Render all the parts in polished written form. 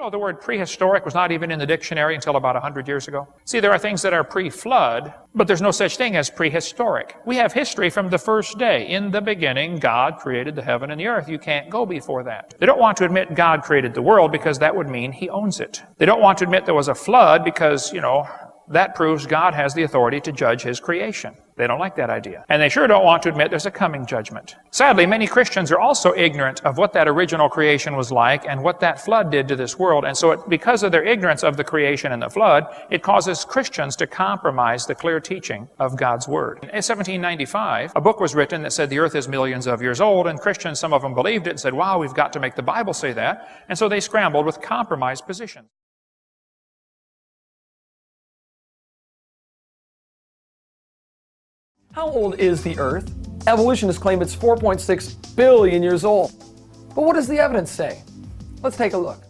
know the word prehistoric was not even in the dictionary until about 100 years ago? See, there are things that are pre-flood, but there's no such thing as prehistoric. We have history from the first day. In the beginning, God created the heaven and the earth. You can't go before that. They don't want to admit God created the world because that would mean He owns it. They don't want to admit there was a flood because, that proves God has the authority to judge His creation. They don't like that idea. And they sure don't want to admit there's a coming judgment. Sadly, many Christians are also ignorant of what that original creation was like and what that flood did to this world. And so because of their ignorance of the creation and the flood, it causes Christians to compromise the clear teaching of God's Word. In 1795, a book was written that said the earth is millions of years old, and Christians, some of them believed it and said, wow, we've got to make the Bible say that. And so they scrambled with compromised positions. How old is the Earth? Evolutionists claim it's 4.6 billion years old. But what does the evidence say? Let's take a look.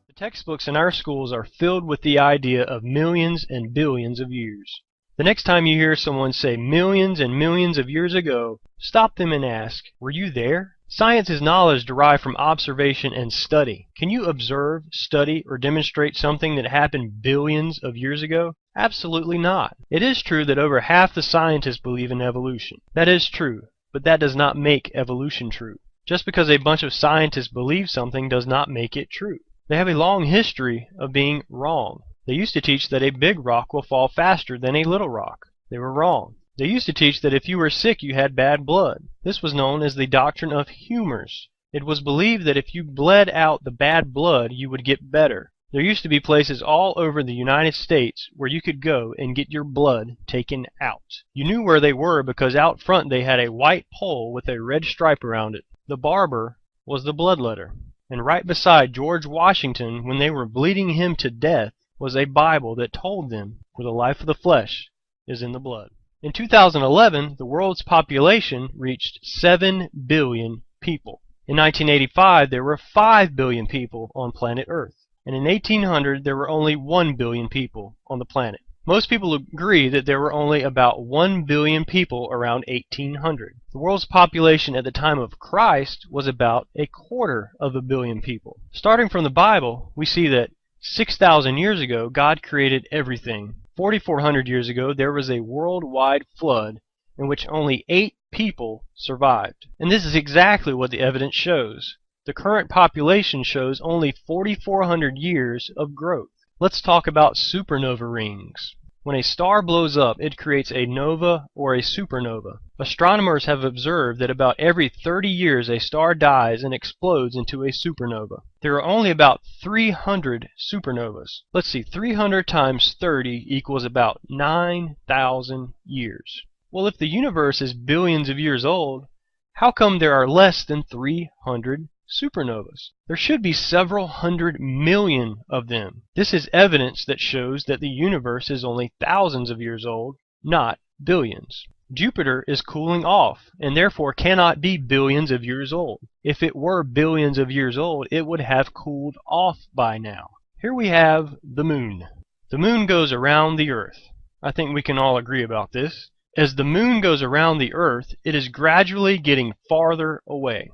The textbooks in our schools are filled with the idea of millions and billions of years. The next time you hear someone say millions and millions of years ago, stop them and ask, were you there? Science is knowledge derived from observation and study. Can you observe, study, or demonstrate something that happened billions of years ago? Absolutely not. It is true that over half the scientists believe in evolution. That is true, but that does not make evolution true. Just because a bunch of scientists believe something does not make it true. They have a long history of being wrong. They used to teach that a big rock will fall faster than a little rock. They were wrong. They used to teach that if you were sick you had bad blood. This was known as the doctrine of humors. It was believed that if you bled out the bad blood you would get better. There used to be places all over the United States where you could go and get your blood taken out. You knew where they were because out front they had a white pole with a red stripe around it. The barber was the bloodletter. And right beside George Washington, when they were bleeding him to death, was a Bible that told them, for the life of the flesh is in the blood. In 2011, the world's population reached 7 billion people. In 1985, there were 5 billion people on planet Earth. And in 1800, there were only 1 billion people on the planet. Most people agree that there were only about 1 billion people around 1800. The world's population at the time of Christ was about 250 million people. Starting from the Bible, we see that 6,000 years ago, God created everything. 4,400 years ago, there was a worldwide flood in which only 8 people survived. And this is exactly what the evidence shows. The current population shows only 4,400 years of growth. Let's talk about supernova rings. When a star blows up, it creates a nova or a supernova. Astronomers have observed that about every 30 years a star dies and explodes into a supernova. There are only about 300 supernovas. Let's see, 300 times 30 equals about 9,000 years. Well, if the universe is billions of years old, how come there are less than 300 supernovas? There should be several hundred million of them. This is evidence that shows that the universe is only thousands of years old, not billions. Jupiter is cooling off and therefore cannot be billions of years old. If it were billions of years old, it would have cooled off by now. Here we have the moon. The moon goes around the earth. I think we can all agree about this. As the moon goes around the earth, it is gradually getting farther away.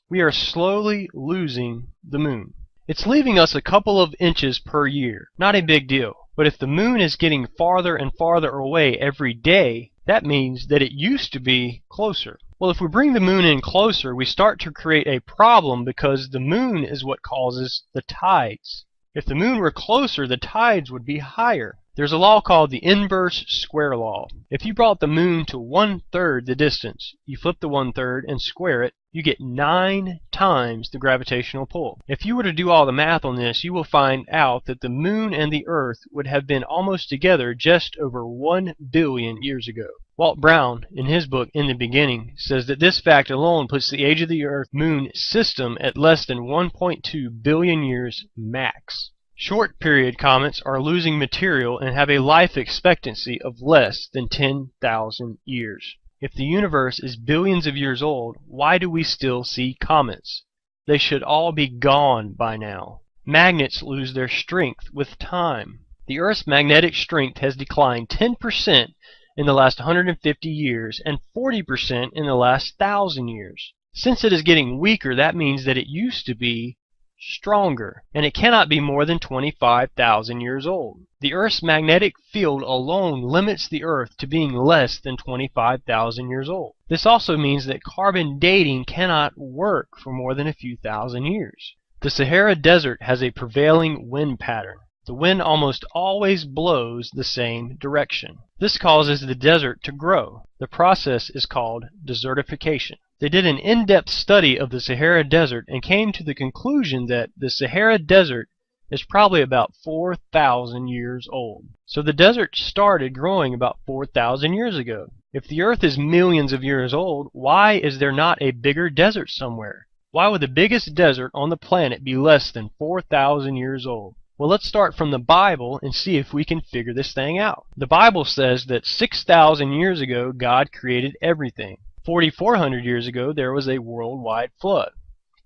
We are slowly losing the moon. It's leaving us a couple of inches per year. Not a big deal. But if the moon is getting farther and farther away every day, that means that it used to be closer. Well, if we bring the moon in closer, we start to create a problem because the moon is what causes the tides. If the moon were closer, the tides would be higher. There's a law called the inverse square law. If you brought the moon to 1/3 the distance, you flip the 1/3 and square it, you get 9 times the gravitational pull. If you were to do all the math on this, you will find out that the moon and the earth would have been almost together just over 1 billion years ago. Walt Brown, in his book In the Beginning, says that this fact alone puts the age of the Earth-Moon system at less than 1.2 billion years max. Short period comets are losing material and have a life expectancy of less than 10,000 years. If the universe is billions of years old, why do we still see comets? They should all be gone by now. Magnets lose their strength with time. The Earth's magnetic strength has declined 10% in the last 150 years and 40% in the last 1,000 years. Since it is getting weaker, that means that it used to be stronger, and it cannot be more than 25,000 years old. The Earth's magnetic field alone limits the Earth to being less than 25,000 years old. This also means that carbon dating cannot work for more than a few thousand years. The Sahara Desert has a prevailing wind pattern. The wind almost always blows the same direction. This causes the desert to grow. The process is called desertification. They did an in-depth study of the Sahara Desert and came to the conclusion that the Sahara Desert is probably about 4,000 years old. So the desert started growing about 4,000 years ago. If the Earth is millions of years old, why is there not a bigger desert somewhere? Why would the biggest desert on the planet be less than 4,000 years old? Well, let's start from the Bible and see if we can figure this thing out. The Bible says that 6,000 years ago, God created everything. 4,400 years ago, there was a worldwide flood.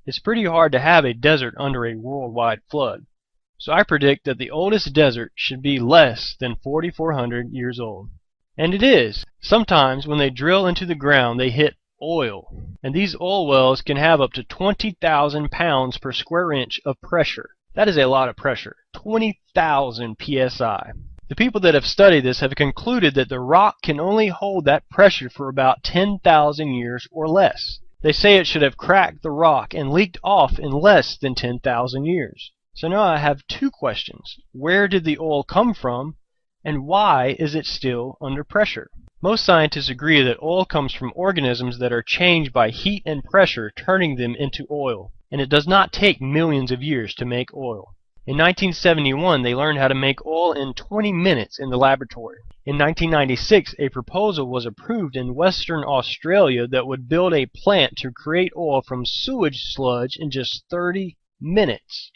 It's pretty hard to have a desert under a worldwide flood. So I predict that the oldest desert should be less than 4,400 years old. And it is. Sometimes when they drill into the ground, they hit oil. And these oil wells can have up to 20,000 pounds per square inch of pressure. That is a lot of pressure. 20,000 psi. The people that have studied this have concluded that the rock can only hold that pressure for about 10,000 years or less. They say it should have cracked the rock and leaked off in less than 10,000 years. So now I have two questions. Where did the oil come from, and why is it still under pressure? Most scientists agree that oil comes from organisms that are changed by heat and pressure, turning them into oil. And it does not take millions of years to make oil. In 1971, they learned how to make oil in 20 minutes in the laboratory. In 1996, a proposal was approved in Western Australia that would build a plant to create oil from sewage sludge in just 30 minutes.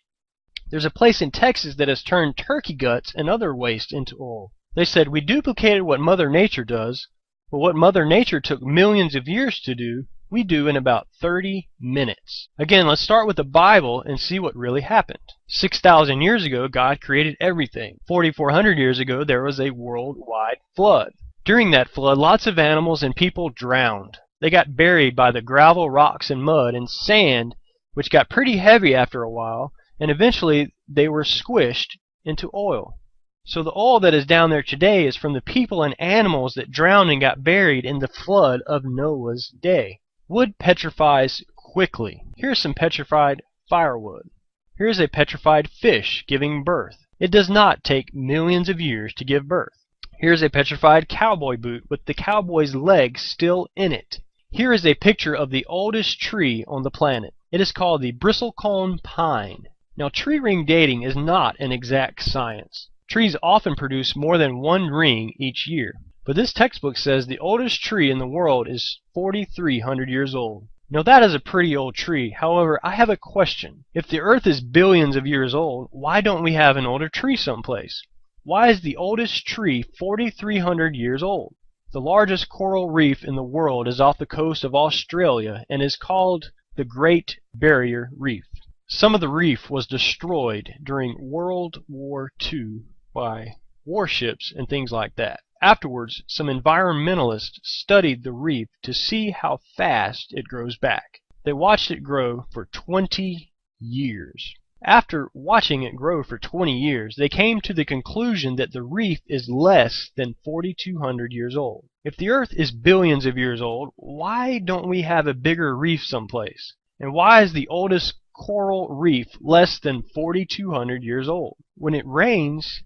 There's a place in Texas that has turned turkey guts and other waste into oil. They said, we duplicated what Mother Nature does, but what Mother Nature took millions of years to do, we do in about 30 minutes. Again, let's start with the Bible and see what really happened. 6,000 years ago, God created everything. 4,400 years ago, there was a worldwide flood. During that flood, lots of animals and people drowned. They got buried by the gravel, rocks, and mud and sand, which got pretty heavy after a while, and eventually they were squished into oil. So the oil that is down there today is from the people and animals that drowned and got buried in the flood of Noah's day. Wood petrifies quickly. Here's some petrified firewood. Here's a petrified fish giving birth. It does not take millions of years to give birth. Here's a petrified cowboy boot with the cowboy's legs still in it. Here is a picture of the oldest tree on the planet. It is called the bristlecone pine. Now, tree ring dating is not an exact science. Trees often produce more than one ring each year. But this textbook says the oldest tree in the world is 4,300 years old. Now that is a pretty old tree. However, I have a question. If the Earth is billions of years old, why don't we have an older tree someplace? Why is the oldest tree 4,300 years old? The largest coral reef in the world is off the coast of Australia and is called the Great Barrier Reef. Some of the reef was destroyed during World War II by warships and things like that. Afterwards, some environmentalists studied the reef to see how fast it grows back. They watched it grow for 20 years. After watching it grow for 20 years, they came to the conclusion that the reef is less than 4,200 years old. If the Earth is billions of years old, why don't we have a bigger reef someplace? And why is the oldest coral reef less than 4,200 years old? When it rains,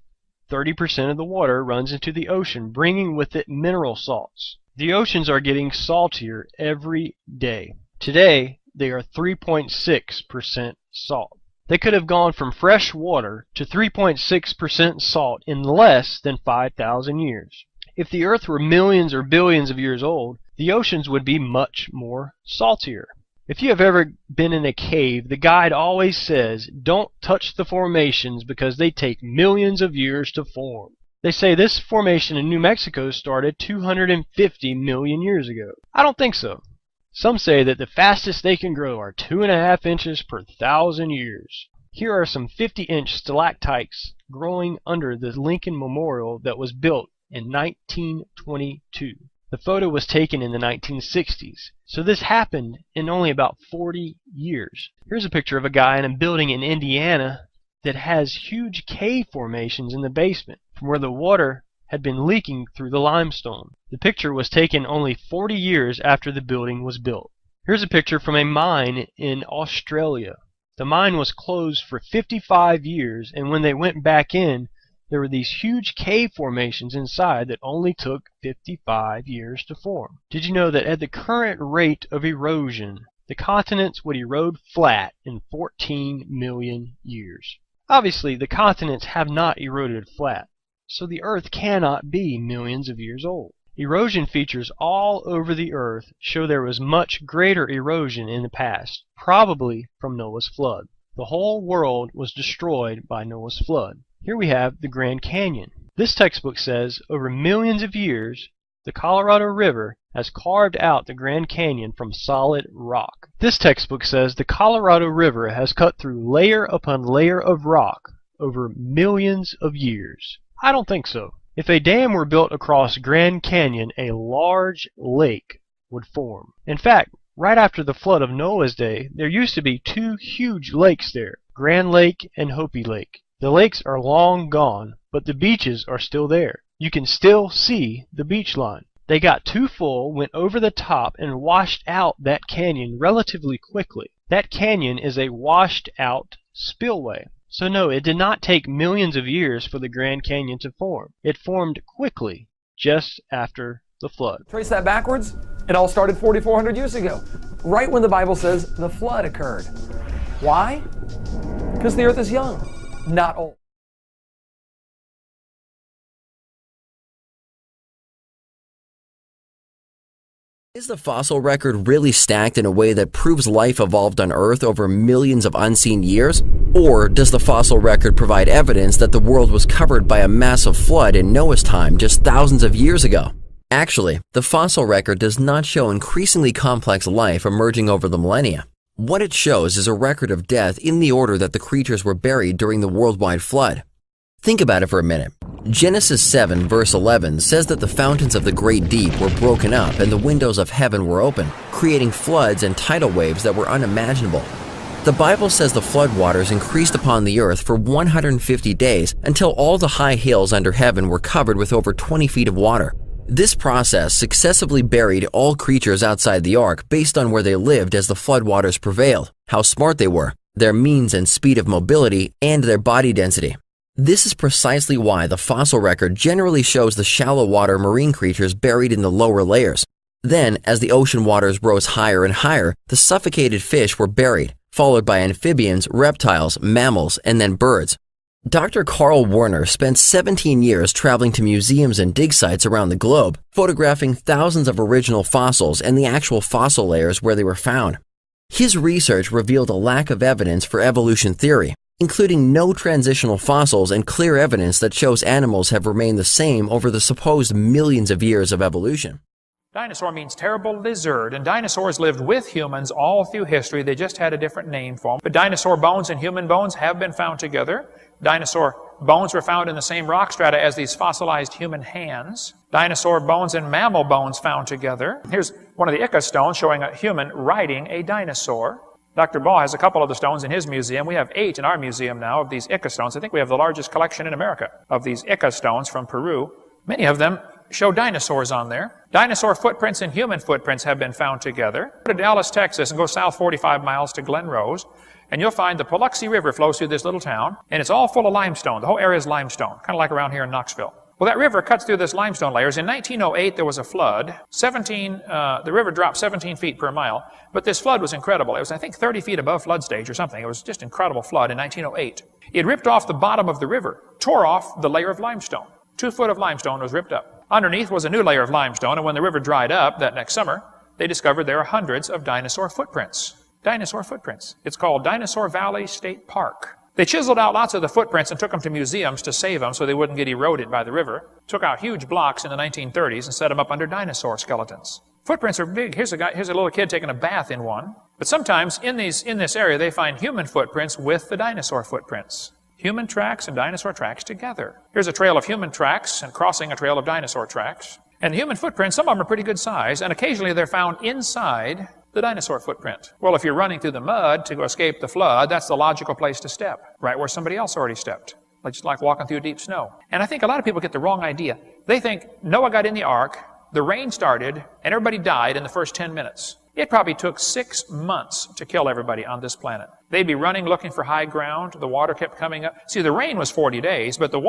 30% of the water runs into the ocean, bringing with it mineral salts. The oceans are getting saltier every day. Today, they are 3.6% salt. They could have gone from fresh water to 3.6% salt in less than 5,000 years. If the Earth were millions or billions of years old, the oceans would be much more saltier. If you have ever been in a cave, the guide always says, don't touch the formations because they take millions of years to form. They say this formation in New Mexico started 250 million years ago. I don't think so. Some say that the fastest they can grow are 2.5 inches per 1,000 years. Here are some 50-inch stalactites growing under the Lincoln Memorial that was built in 1922. The photo was taken in the 1960s, so this happened in only about 40 years. Here's a picture of a guy in a building in Indiana that has huge cave formations in the basement from where the water had been leaking through the limestone. The picture was taken only 40 years after the building was built. Here's a picture from a mine in Australia. The mine was closed for 55 years, and when they went back in, there were these huge cave formations inside that only took 55 years to form. Did you know that at the current rate of erosion, the continents would erode flat in 14 million years? Obviously, the continents have not eroded flat, so the Earth cannot be millions of years old. Erosion features all over the Earth show there was much greater erosion in the past, probably from Noah's flood. The whole world was destroyed by Noah's flood. Here we have the Grand Canyon. This textbook says over millions of years, the Colorado River has carved out the Grand Canyon from solid rock. This textbook says the Colorado River has cut through layer upon layer of rock over millions of years. I don't think so. If a dam were built across Grand Canyon, a large lake would form. In fact, right after the flood of Noah's day, there used to be two huge lakes there, Grand Lake and Hopi Lake. The lakes are long gone, but the beaches are still there. You can still see the beach line. They got too full, went over the top, and washed out that canyon relatively quickly. That canyon is a washed out spillway. So no, it did not take millions of years for the Grand Canyon to form. It formed quickly, just after the flood. Trace that backwards, it all started 4,400 years ago, right when the Bible says the flood occurred. Why? Because the earth is young, not old. Is the fossil record really stacked in a way that proves life evolved on Earth over millions of unseen years? Or does the fossil record provide evidence that the world was covered by a massive flood in Noah's time just thousands of years ago? Actually, the fossil record does not show increasingly complex life emerging over the millennia. What it shows is a record of death in the order that the creatures were buried during the worldwide flood. Think about it for a minute. Genesis 7 verse 11 says that the fountains of the great deep were broken up and the windows of heaven were open, creating floods and tidal waves that were unimaginable. The Bible says the floodwaters increased upon the earth for 150 days until all the high hills under heaven were covered with over 20 feet of water. This process successively buried all creatures outside the ark based on where they lived as the floodwaters prevailed, how smart they were, their means and speed of mobility, and their body density. This is precisely why the fossil record generally shows the shallow water marine creatures buried in the lower layers. Then, as the ocean waters rose higher and higher, the suffocated fish were buried, followed by amphibians, reptiles, mammals, and then birds. Dr. Carl Warner spent 17 years traveling to museums and dig sites around the globe, photographing thousands of original fossils and the actual fossil layers where they were found. His research revealed a lack of evidence for evolution theory, including no transitional fossils and clear evidence that shows animals have remained the same over the supposed millions of years of evolution. Dinosaur means terrible lizard, and dinosaurs lived with humans all through history. They just had a different name for them. But dinosaur bones and human bones have been found together. Dinosaur bones were found in the same rock strata as these fossilized human hands. Dinosaur bones and mammal bones found together. Here's one of the Ica stones showing a human riding a dinosaur. Dr. Ball has a couple of the stones in his museum. We have 8 in our museum now of these Ica stones. I think we have the largest collection in America of these Ica stones from Peru. Many of them show dinosaurs on there. Dinosaur footprints and human footprints have been found together. Go to Dallas, Texas, and go south 45 miles to Glen Rose, and you'll find the Paluxy River flows through this little town, and it's all full of limestone. The whole area is limestone, kind of like around here in Knoxville. Well, that river cuts through this limestone layers. In 1908, there was a flood. The river dropped 17 feet per mile, but this flood was incredible. It was, I think, 30 feet above flood stage or something. It was just an incredible flood in 1908. It ripped off the bottom of the river, tore off the layer of limestone. 2 foot of limestone was ripped up. Underneath was a new layer of limestone, and when the river dried up that next summer, they discovered there are hundreds of dinosaur footprints. Dinosaur footprints. It's called Dinosaur Valley State Park. They chiseled out lots of the footprints and took them to museums to save them so they wouldn't get eroded by the river. Took out huge blocks in the 1930s and set them up under dinosaur skeletons. Footprints are big. Here's a little kid taking a bath in one. But sometimes in this area they find human footprints with the dinosaur footprints. Human tracks and dinosaur tracks together. Here's a trail of human tracks and crossing a trail of dinosaur tracks. And the human footprints, some of them are pretty good size, and occasionally they're found inside the dinosaur footprint. Well, if you're running through the mud to escape the flood, that's the logical place to step, right where somebody else already stepped. Just like walking through deep snow. And I think a lot of people get the wrong idea. They think Noah got in the ark, the rain started, and everybody died in the first 10 minutes. It probably took 6 months to kill everybody on this planet. They'd be running, looking for high ground. The water kept coming up. See, the rain was 40 days, but the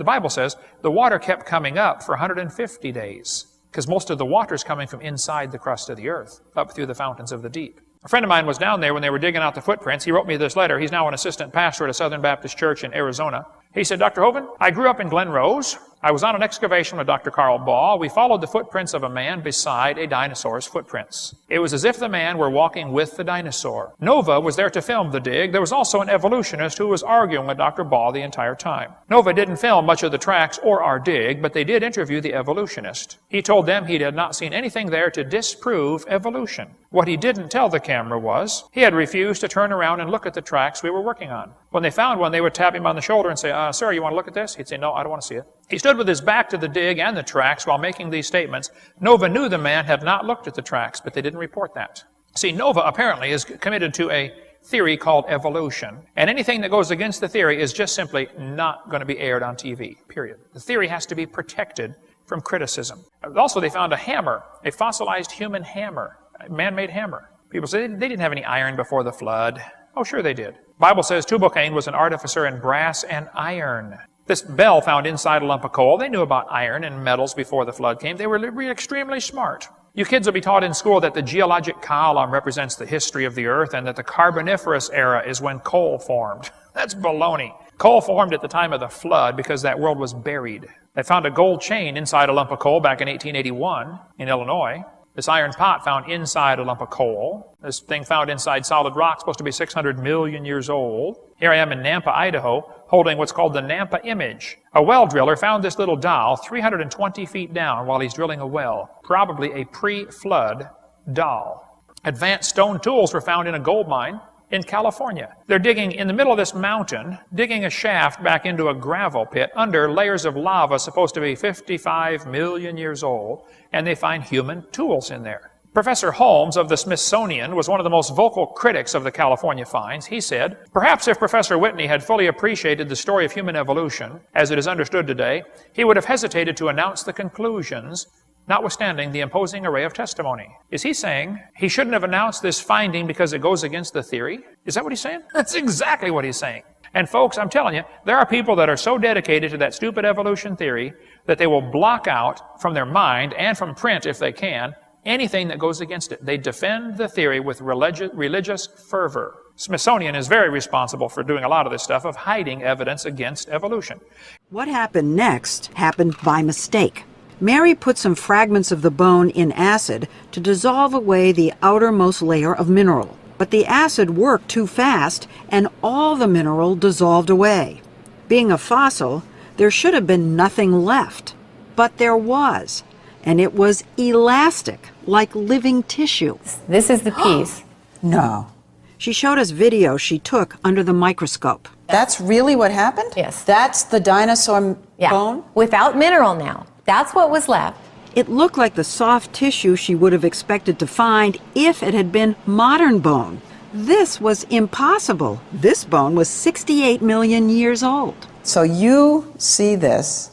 Bible says the water kept coming up for 150 days. Because most of the water is coming from inside the crust of the earth, up through the fountains of the deep. A friend of mine was down there when they were digging out the footprints. He wrote me this letter. He's now an assistant pastor at a Southern Baptist church in Arizona. He said, Dr. Hovind, I grew up in Glen Rose. I was on an excavation with Dr. Carl Ball. We followed the footprints of a man beside a dinosaur's footprints. It was as if the man were walking with the dinosaur. Nova was there to film the dig. There was also an evolutionist who was arguing with Dr. Ball the entire time. Nova didn't film much of the tracks or our dig, but they did interview the evolutionist. He told them he had not seen anything there to disprove evolution. What he didn't tell the camera was he had refused to turn around and look at the tracks we were working on. When they found one, they would tap him on the shoulder and say, sir, you want to look at this? He'd say, no, I don't want to see it. He stood with his back to the dig and the tracks while making these statements. Nova knew the man had not looked at the tracks, but they didn't report that. See, Nova apparently is committed to a theory called evolution, and anything that goes against the theory is just simply not going to be aired on TV, period. The theory has to be protected from criticism. Also, they found a hammer, a fossilized human hammer, a man-made hammer. People say they didn't have any iron before the flood. Oh, sure they did. The Bible says Tubal-Cain was an artificer in brass and iron. This bell found inside a lump of coal. They knew about iron and metals before the flood came. They were extremely smart. You kids will be taught in school that the geologic column represents the history of the earth and that the Carboniferous era is when coal formed. That's baloney. Coal formed at the time of the flood because that world was buried. They found a gold chain inside a lump of coal back in 1881 in Illinois. This iron pot found inside a lump of coal. This thing found inside solid rock, supposed to be 600 million years old. Here I am in Nampa, Idaho, holding what's called the Nampa image. A well driller found this little doll 320 feet down while he's drilling a well, probably a pre-flood doll. Advanced stone tools were found in a gold mine in California. They're digging in the middle of this mountain, digging a shaft back into a gravel pit under layers of lava supposed to be 55 million years old, and they find human tools in there. Professor Holmes of the Smithsonian was one of the most vocal critics of the California finds. He said, perhaps if Professor Whitney had fully appreciated the story of human evolution as it is understood today, he would have hesitated to announce the conclusions, notwithstanding the imposing array of testimony. Is he saying he shouldn't have announced this finding because it goes against the theory? Is that what he's saying? That's exactly what he's saying. And folks, I'm telling you, there are people that are so dedicated to that stupid evolution theory that they will block out from their mind and from print, if they can, anything that goes against it. They defend the theory with religious fervor. Smithsonian is very responsible for doing a lot of this stuff of hiding evidence against evolution. What happened next happened by mistake. Mary put some fragments of the bone in acid to dissolve away the outermost layer of mineral. But the acid worked too fast, and all the mineral dissolved away. Being a fossil, there should have been nothing left. But there was, and it was elastic, like living tissue. This is the piece. No. She showed us video she took under the microscope. That's really what happened? Yes. That's the dinosaur bone? Without mineral now. That's what was left. It looked like the soft tissue she would have expected to find if it had been modern bone. This was impossible. This bone was 68 million years old. So you see this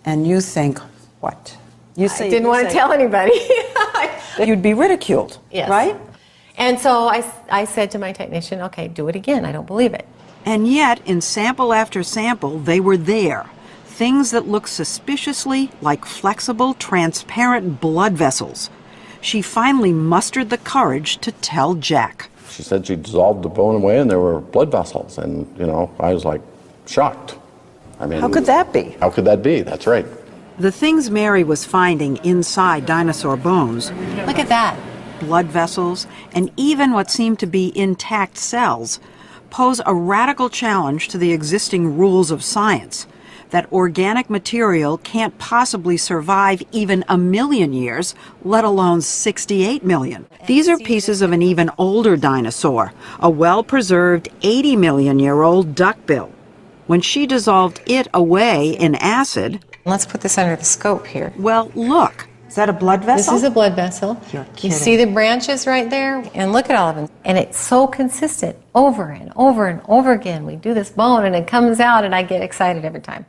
and you think, what? You say, I didn't want to tell anybody. You'd be ridiculed, yes. Right? And so I said to my technician, okay, do it again. I don't believe it. And yet, in sample after sample, they were there. Things that looked suspiciously like flexible, transparent blood vessels. She finally mustered the courage to tell Jack. She said she dissolved the bone away and there were blood vessels. And, I was like shocked. I mean, how could that be? How could that be? That's right. The things Mary was finding inside dinosaur bones, look at that, blood vessels, and even what seemed to be intact cells, pose a radical challenge to the existing rules of science. That organic material can't possibly survive even 1 million years, let alone 68 million. These are pieces of an even older dinosaur, a well-preserved 80-million-year-old duckbill. When she dissolved it away in acid, Let's put this under the scope here. Well, look. Is that a blood vessel? This is a blood vessel. You're You kidding. see the branches right there? And look at all of them. And it's so consistent over and over and over again. We do this bone and it comes out and I get excited every time.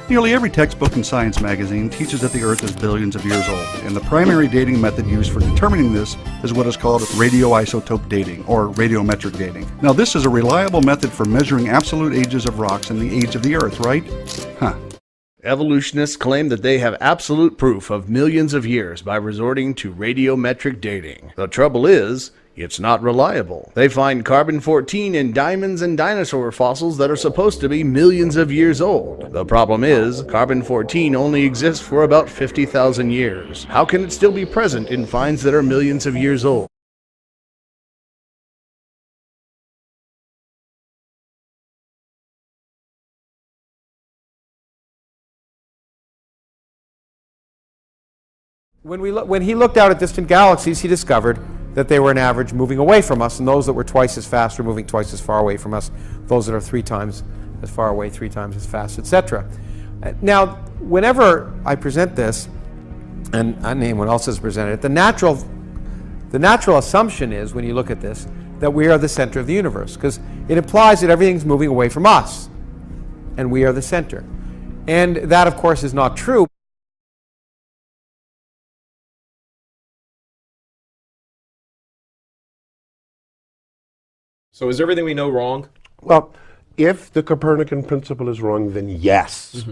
Nearly every textbook and science magazine teaches that the Earth is billions of years old, and the primary dating method used for determining this is what is called radioisotope dating, or radiometric dating. Now, this is a reliable method for measuring absolute ages of rocks and the age of the Earth, right? Huh. Evolutionists claim that they have absolute proof of millions of years by resorting to radiometric dating. The trouble is, it's not reliable. They find carbon-14 in diamonds and dinosaur fossils that are supposed to be millions of years old. The problem is, carbon-14 only exists for about 50,000 years. How can it still be present in finds that are millions of years old? When he looked out at distant galaxies, he discovered that they were an average moving away from us, and those that were twice as fast were moving twice as far away from us, those that are 3 times as far away, 3 times as fast, etc. Now, whenever I present this, and anyone else has presented it, the natural assumption is, when you look at this, that we are the center of the universe, because it implies that everything's moving away from us, and we are the center. And that, of course, is not true. So is everything we know wrong? Well, if the Copernican principle is wrong, then yes.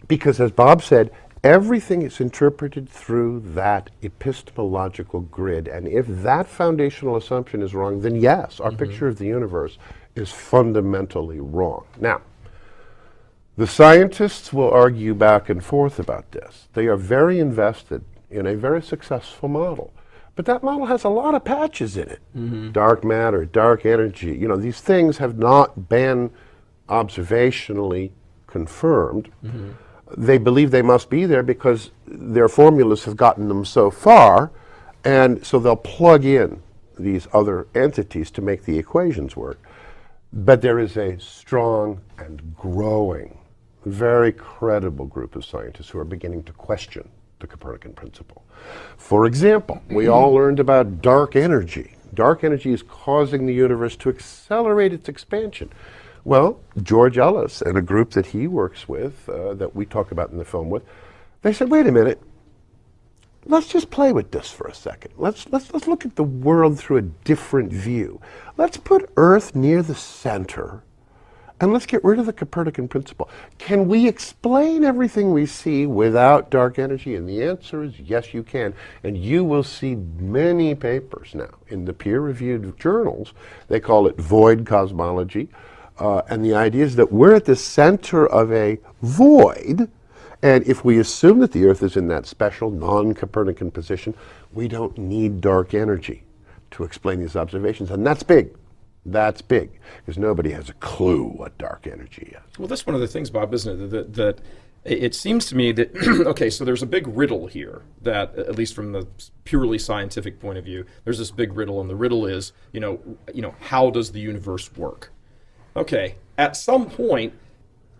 Because as Bob said, everything is interpreted through that epistemological grid. And if that foundational assumption is wrong, then yes, our picture of the universe is fundamentally wrong. Now, the scientists will argue back and forth about this. They are very invested in a very successful model. But that model has a lot of patches in it. Dark matter, dark energy, these things have not been observationally confirmed. They believe they must be there because their formulas have gotten them so far, and so they'll plug in these other entities to make the equations work. But there is a strong and growing, very credible group of scientists who are beginning to question the Copernican principle. For example, we all learned about dark energy. Dark energy is causing the universe to accelerate its expansion. Well, George Ellis and a group that he works with, that we talk about in the film with, they said, wait a minute, let's just play with this for a second. Let's look at the world through a different view. Let's put Earth near the center, and let's get rid of the Copernican principle. Can we explain everything we see without dark energy? And the answer is yes, you can. And you will see many papers now in the peer-reviewed journals. They call it void cosmology. And the idea is that we're at the center of a void. And if we assume that the Earth is in that special non-Copernican position, we don't need dark energy to explain these observations. And that's big. That's big, because nobody has a clue what dark energy is. Well, that's one of the things, Bob, isn't it? That it seems to me that, okay, so there's a big riddle here that, at least from the purely scientific point of view, there's this big riddle, and the riddle is, how does the universe work? Okay, at some point,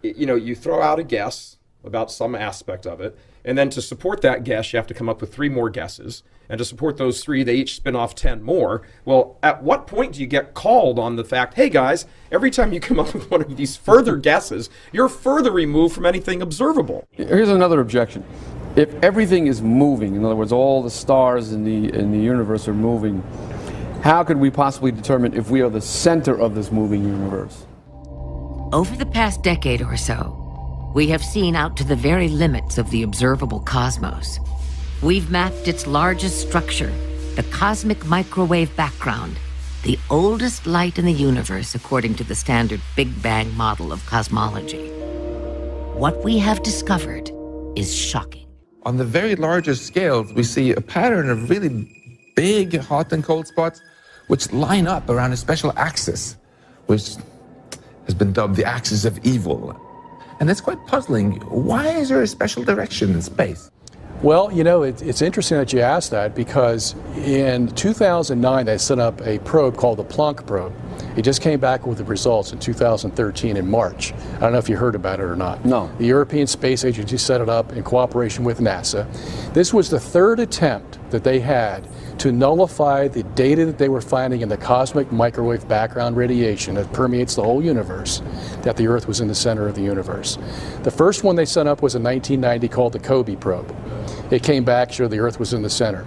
you throw out a guess about some aspect of it, and then to support that guess, you have to come up with 3 more guesses. And to support those 3, they each spin off 10 more. Well, at what point do you get called on the fact, hey guys, every time you come up with one of these further guesses, you're further removed from anything observable? Here's another objection. If everything is moving, in other words, all the stars in the universe are moving, how could we possibly determine if we are the center of this moving universe? Over the past decade or so, we have seen out to the very limits of the observable cosmos. We've mapped its largest structure, the cosmic microwave background, the oldest light in the universe according to the standard Big Bang model of cosmology. What we have discovered is shocking. On the very largest scales, we see a pattern of really big hot and cold spots which line up around a special axis, which has been dubbed the axis of evil. And it's quite puzzling. Why is there a special direction in space? Well, you know, it's interesting that you asked that, because in 2009 they set up a probe called the Planck probe. It just came back with the results in 2013 in March. I don't know if you heard about it or not. No. The European Space Agency set it up in cooperation with NASA. This was the third attempt that they had to nullify the data that they were finding in the cosmic microwave background radiation that permeates the whole universe, that the Earth was in the center of the universe. The first one they set up was in 1990 called the COBE probe. It came back, showed the Earth was in the center.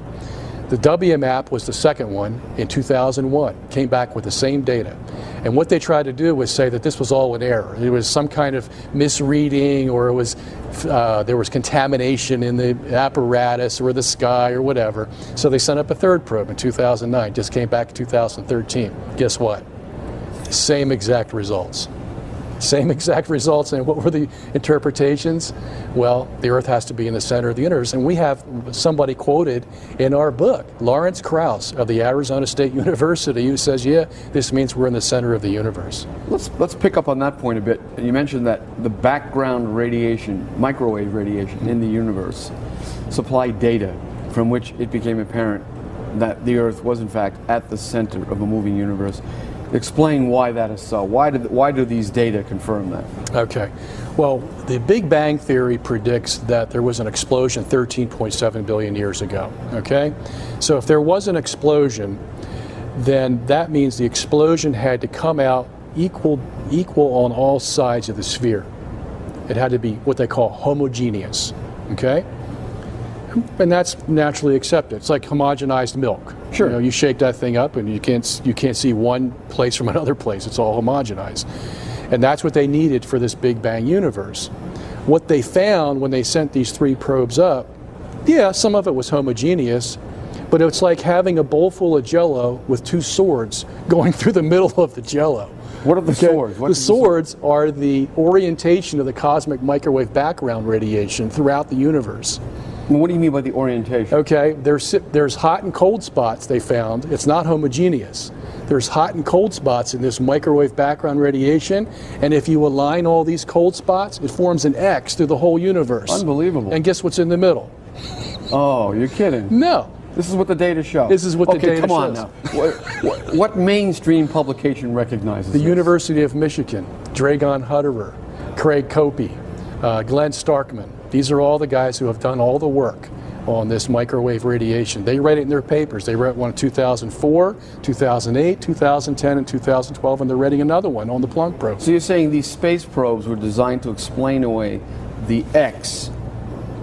The WMAP was the second one in 2001, came back with the same data. And what they tried to do was say that this was all an error. It was some kind of misreading, or it was there was contamination in the apparatus or the sky or whatever. So they sent up a third probe in 2009, just came back in 2013. Guess what? Same exact results. Same exact results. And what were the interpretations? Well, the Earth has to be in the center of the universe. And we have somebody quoted in our book, Lawrence Krauss of the Arizona State University, who says, yeah, this means we're in the center of the universe. Let's pick up on that point a bit. You mentioned that the background radiation, microwave radiation in the universe, supplied data from which it became apparent that the Earth was in fact at the center of a moving universe. Explain why that is so. Why do these data confirm that? Okay. Well, the Big Bang Theory predicts that there was an explosion 13.7 billion years ago. Okay? So if there was an explosion, then that means the explosion had to come out equal on all sides of the sphere. It had to be what they call homogeneous. Okay? And that's naturally accepted. It's like homogenized milk. Sure. You know, you shake that thing up and you can't see one place from another place. It's all homogenized. And that's what they needed for this Big Bang universe. What they found when they sent these three probes up, yeah, some of it was homogeneous, but it's like having a bowl full of Jell-O with two swords going through the middle of the Jell-O. What are the swords? The swords are the orientation of the cosmic microwave background radiation throughout the universe. What do you mean by the orientation? Okay, there's hot and cold spots they found. It's not homogeneous. There's hot and cold spots in this microwave background radiation, and if you align all these cold spots, it forms an X through the whole universe. Unbelievable. And guess what's in the middle? Oh, you're kidding. No. This is what the data shows. This is what the data shows. Okay, come on now. What mainstream publication recognizes The this? University of Michigan, Dragon Hutterer, Craig Copey, Glenn Starkman. These are all the guys who have done all the work on this microwave radiation. They write it in their papers. They wrote one in 2004, 2008, 2010, and 2012, and they're writing another one on the Planck probe. So you're saying these space probes were designed to explain away the X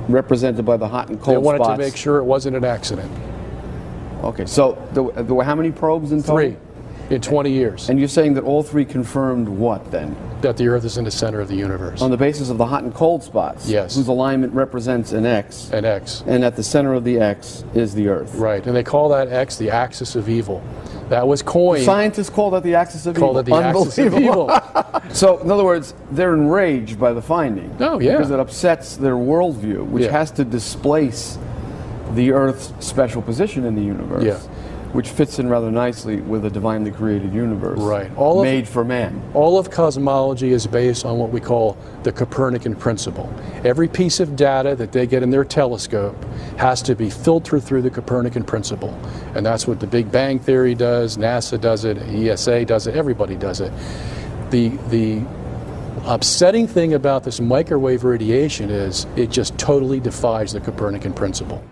represented by the hot and cold spots? They wanted to make sure it wasn't an accident. Okay, so there were how many probes in total? 3 in 20 years. And you're saying that all 3 confirmed what then? That the Earth is in the center of the universe. On the basis of the hot and cold spots? Yes. Whose alignment represents an X. An X. And at the center of the X is the Earth. Right, and they call that X the axis of evil. That was coined. Scientists call that the axis of evil. Called it the axis of evil. So, in other words, they're enraged by the finding. Oh, yeah. Because it upsets their worldview, which has to displace the Earth's special position in the universe. Yeah. Which fits in rather nicely with a divinely created universe. Right. Made for man. All of cosmology is based on what we call the Copernican principle. Every piece of data that they get in their telescope has to be filtered through the Copernican principle. And that's what the Big Bang Theory does, NASA does it, ESA does it, everybody does it. The upsetting thing about this microwave radiation is it just totally defies the Copernican principle.